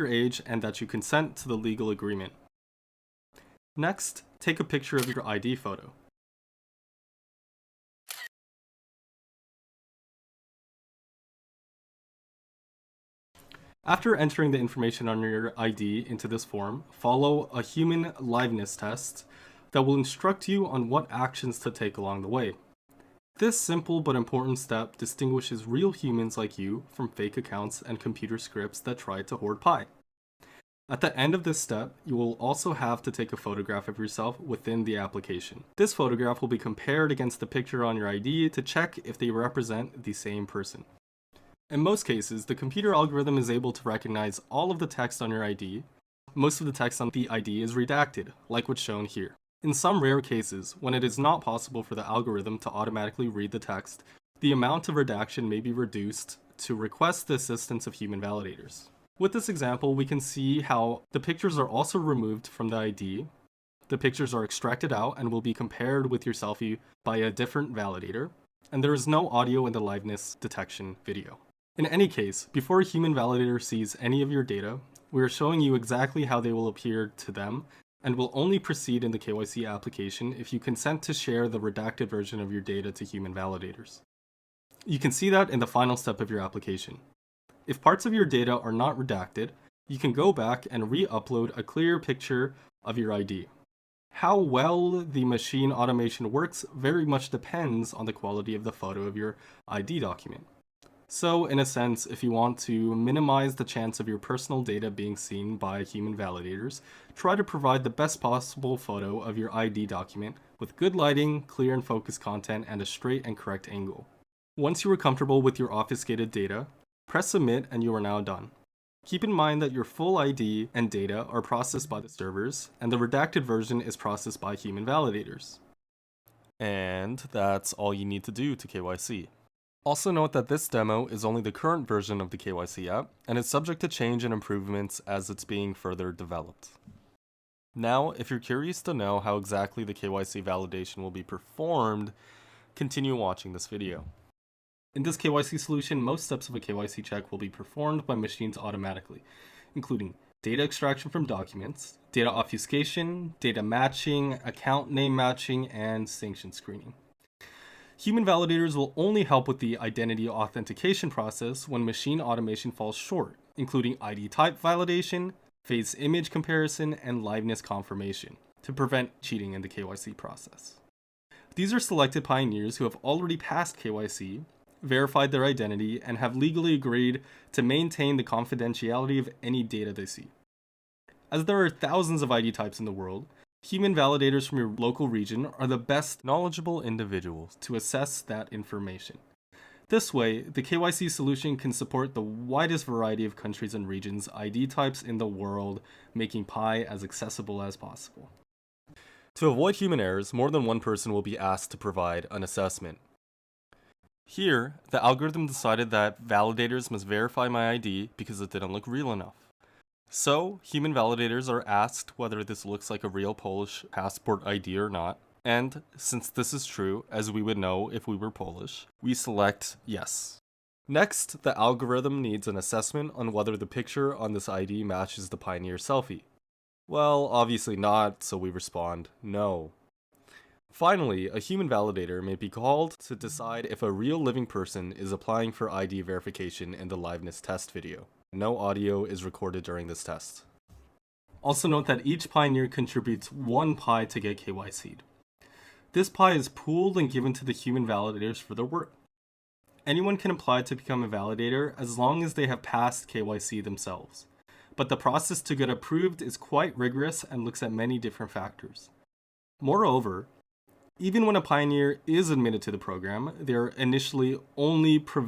your age and that you consent to the legal agreement. Next, take a picture of your ID photo. After entering the information on your ID into this form, follow a human liveness test that will instruct you on what actions to take along the way. This simple but important step distinguishes real humans like you from fake accounts and computer scripts that try to hoard pi. At the end of this step, you will also have to take a photograph of yourself within the application. This photograph will be compared against the picture on your ID to check if they represent the same person. In most cases, the computer algorithm is able to recognize all of the text on your ID. Most of the text on the ID is redacted, like what's shown here. In some rare cases, when it is not possible for the algorithm to automatically read the text, the amount of redaction may be reduced to request the assistance of human validators. With this example, we can see how the pictures are also removed from the ID. The pictures are extracted out and will be compared with your selfie by a different validator, and there is no audio in the liveness detection video. In any case, before a human validator sees any of your data, we are showing you exactly how they will appear to them and will only proceed in the KYC application if you consent to share the redacted version of your data to human validators. You can see that in the final step of your application. If parts of your data are not redacted, you can go back and re-upload a clear picture of your ID. How well the machine automation works very much depends on the quality of the photo of your ID document. So, in a sense, if you want to minimize the chance of your personal data being seen by human validators, try to provide the best possible photo of your ID document with good lighting, clear and focused content, and a straight and correct angle. Once you are comfortable with your obfuscated data, press submit and you are now done. Keep in mind that your full ID and data are processed by the servers, and the redacted version is processed by human validators. And that's all you need to do to KYC. Also note that this demo is only the current version of the KYC app, and is subject to change and improvements as it's being further developed. Now, if you're curious to know how exactly the KYC validation will be performed, continue watching this video. In this KYC solution, most steps of a KYC check will be performed by machines automatically, including data extraction from documents, data obfuscation, data matching, account name matching, and sanction screening. Human validators will only help with the identity authentication process when machine automation falls short, including ID type validation, face image comparison, and liveness confirmation, to prevent cheating in the KYC process. These are selected pioneers who have already passed KYC, verified their identity, and have legally agreed to maintain the confidentiality of any data they see. As there are thousands of ID types in the world, human validators from your local region are the best knowledgeable individuals to assess that information. This way, the KYC solution can support the widest variety of countries and regions' ID types in the world, making Pi as accessible as possible. To avoid human errors, more than one person will be asked to provide an assessment. Here, the algorithm decided that validators must verify my ID because it didn't look real enough. So, human validators are asked whether this looks like a real Polish passport ID or not, and since this is true, as we would know if we were Polish, we select yes. Next, the algorithm needs an assessment on whether the picture on this ID matches the Pioneer selfie. Well, obviously not, so we respond no. Finally, a human validator may be called to decide if a real living person is applying for ID verification in the liveness test video. No audio is recorded during this test. Also note that each pioneer contributes 1 pi to get KYC'd. This pi is pooled and given to the human validators for their work. Anyone can apply to become a validator as long as they have passed KYC themselves. But the process to get approved is quite rigorous and looks at many different factors. Moreover, even when a pioneer is admitted to the program, they are initially only provisionally